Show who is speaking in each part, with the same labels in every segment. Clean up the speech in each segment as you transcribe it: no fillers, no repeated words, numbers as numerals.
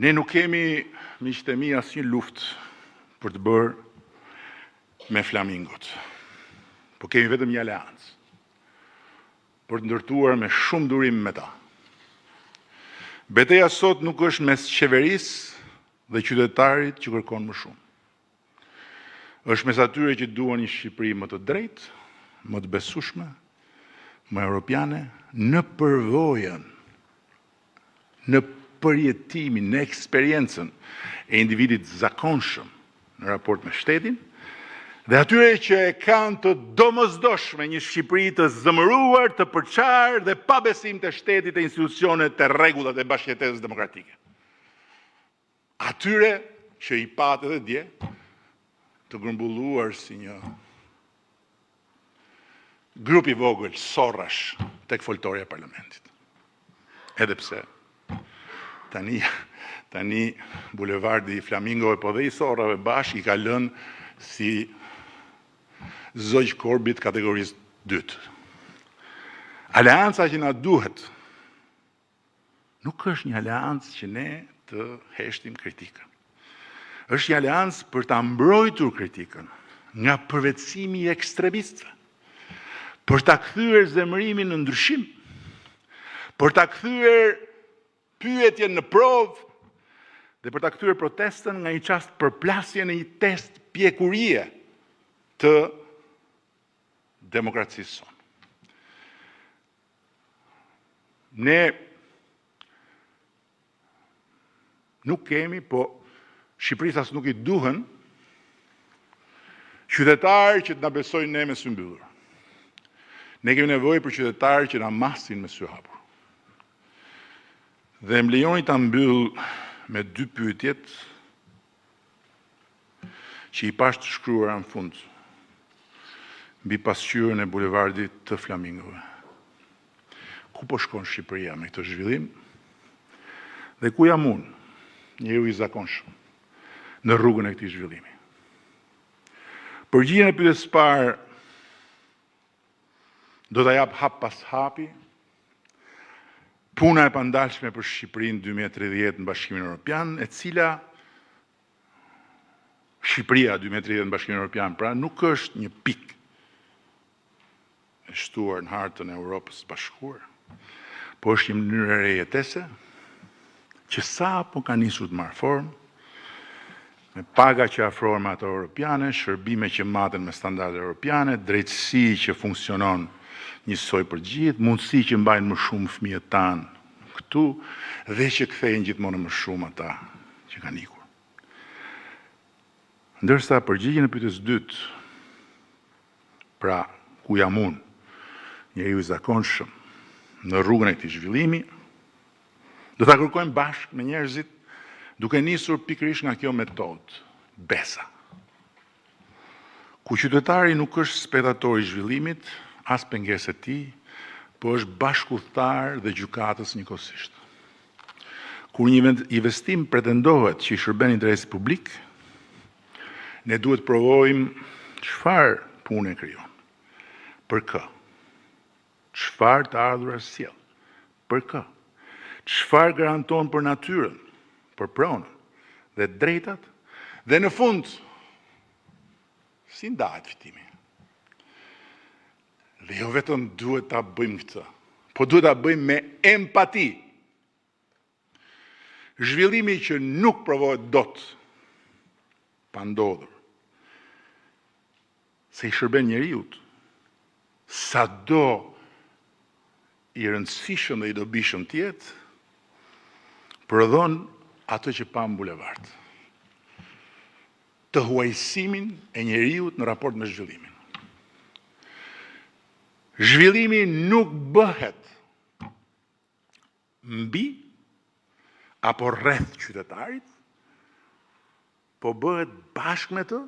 Speaker 1: Ne nuk kemi, miqtë e mi, asnjë luftë për të bërë me flamingot, po kemi vetëm një aleancë për të ndërtuar me shumë durim me ta. Betejë sot nuk është mes qeverisë dhe qytetarit që kërkon më shumë. Është mes atyre që duan një Shqipëri më të drejtë, më të besueshme, më europiane, në përvojën, në përjetimin, në eksperiencën e individit zakonshëm në raport me shtetin, dhe atyre që e kanë të domosdoshme një Shqipëri të zëmëruar, të përçarë dhe pa besim të shtetit, të institucionet, të rregullat e bashkëjetesës demokratike. Atyre që i patë edhe dje të grumbulluar si një grup i vogël sorrash tek foltorja e parlamentit. Edhe pse tani bulevardi i Flamingove po dhe i sorrave bashkë i ka lënë si zogj korbit kategorisë 2. Aleanca që na duhet nuk është një aleancë që ne të heshtim kritikën. Është një aleancë për ta mbrojtur kritikën nga përvetësimi i ekstremistëve, për ta kthyer zemërimin në ndryshim, për ta kthyer pyetjen në provë dhe për ta kthyer protestën nga një çast përplasje në një test pjekurie të demokracisë sonë. Ne nuk kemi, po Shqipërisë as nuk i duhen qytetarë që të na besojnë ne me sy mbyllur. Ne kemi nevojë për qytetarë që na masin me sy hapur. Dhe më lejoni ta mbyll me 2 pyetjet që i pash të shkruara në fund mbi pasqyrën e bulevardit të Flamingove. Ku po shkon Shqipëria me këtë zhvillim? Dhe ku jam unë, njeriu i zakonshëm, në rrugën e këtij zhvillimi? Përgjigjen e pyetjes së parë do ta jap hap pas hapi. Puna e pandalshme për Shqipërinë 2030 në Bashkimin Evropian, e cila Shqipëria 2030 në Bashkimin Evropian, pra nuk është një pikë e shtuar në hartën e Europës së Bashkuar, po është një mënyrë e re jetese që sapo ka nisur të marrë formë, me paga që afrohen me ato europiane, shërbime që maten me standarde europiane, drejtësi që funksionon njësoj për gjithë, mundësi që mbajnë më shumë fëmijët tanë këtu dhe që kthejnë gjithmonë më shumë ata që kanë ikur. Ndërsa përgjigjen e pyetjes së dytë, pra ku jam unë, njeriu i zakonshëm në rrugën e këtij zhvillimi, do ta kërkojmë bashkë me njerëzit duke nisur pikërisht nga kjo metodë, besa. Ku qytetari nuk është spektator i zhvillimit, as pengesë e tij, po është bashkëudhëtar dhe gjykatës njëkohësisht. Kur një investim pretendohet që i shërben interesit publik, ne duhet provojmë çfarë punë krijon. Për kë? Çfarë të ardhurar sjell? Për kë? Çfarë garanton për natyrën, për pronën dhe drejtat, dhe në fund si ndahet fitimi? Dhe jo vetëm duhet ta bëjmë këtë, po duhet ta bëjmë me empati. Zhvillimi që nuk provohet dot pa ndodhur, se i shërben njeriut, sado i rëndësishëm dhe i dobishëm të jetë, prodhon ato që pa në bulevard. Të huajsimin e njeriut në raport me zhvillimin. Zhvillimi nuk bëhet mbi apo rreth qytetarit, po bëhet bashkë me të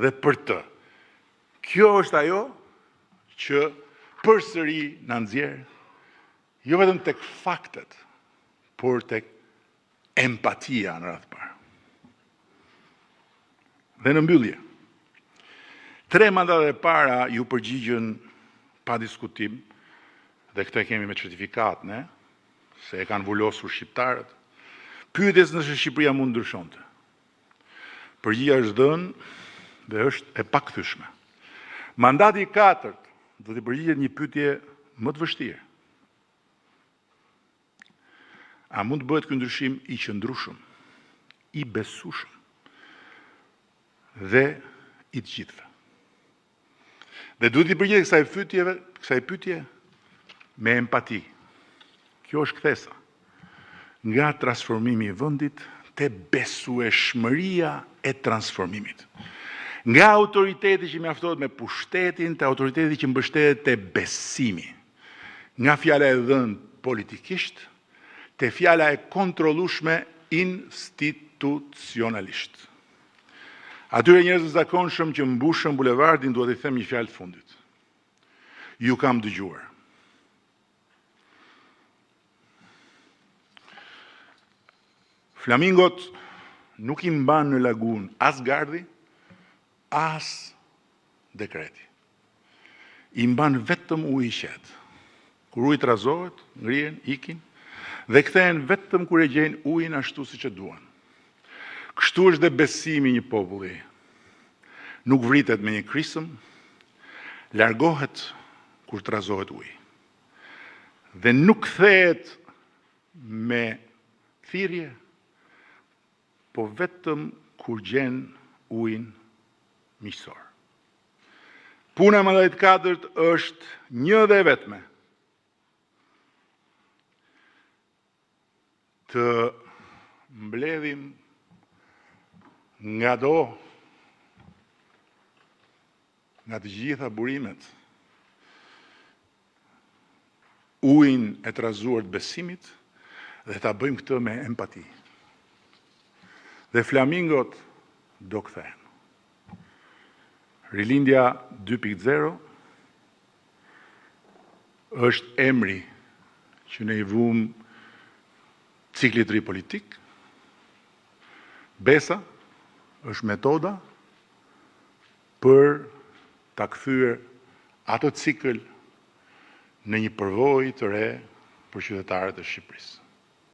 Speaker 1: dhe për të. Kjo është ajo që përsëri na nxjerr jo vetëm tek faktet, por tek empatia në radhë parë. Dhe në mbyllje, 3 mandatet e para ju përgjigjen pa diskutim, dhe këtë kemi me certifikat, ne, se e kanë vullosur shqiptarët, Pyetjes nëse Shqipëria mund ndryshonte. Përgjigja është dhënë dhe është e pakthyeshme. Mandati i 4 do të përgjigjet një pyetje më të vështirë. A mund të bëhet ky ndryshim i qëndrueshëm, i besueshëm dhe i të gjithëve? Dhe duhet i përgjigjet kësaj pyetje me empati. Kjo është kthesa nga transformimi i vendit te besueshmëria e transformimit. Nga autoriteti që mjaftohet me pushtetin te autoriteti që mbështetet te besimi. Nga fjala e dhënë politikisht te fjala e kontrollueshme institucionalisht. Atyre njerëzve të zakonshëm që mbushën bulevardin duhet i them një fjalë të fundit. Ju kam dëgjuar. Flamingot nuk i mban në lagun as gardi, as dekreti. I mban vetëm uji i qetë. Kur uji trazohet, ngrihen, ikin dhe kthehen vetëm kur e gjejnë ujin ashtu siç e duan. Kështu është dhe besimi i një populli. Nuk vritet me një krisëm, largohet kur trazohet uji. Dhe nuk kthehet me thirrje, po vetëm kur gjen ujin miqësor. Puna e mandatit 4 është një dhe e vetme. Të mbledhim nga të gjitha burimet, ujin e trazuar të besimit dhe ta bëjmë këtë me empati. Dhe flamingot do kthehen. Rilindja 2.0 është emri që ne i vum ciklit ri politik. Besa është metoda për ta kthyer ato cikël në një përvojë të re për qytetarët e Shqipërisë.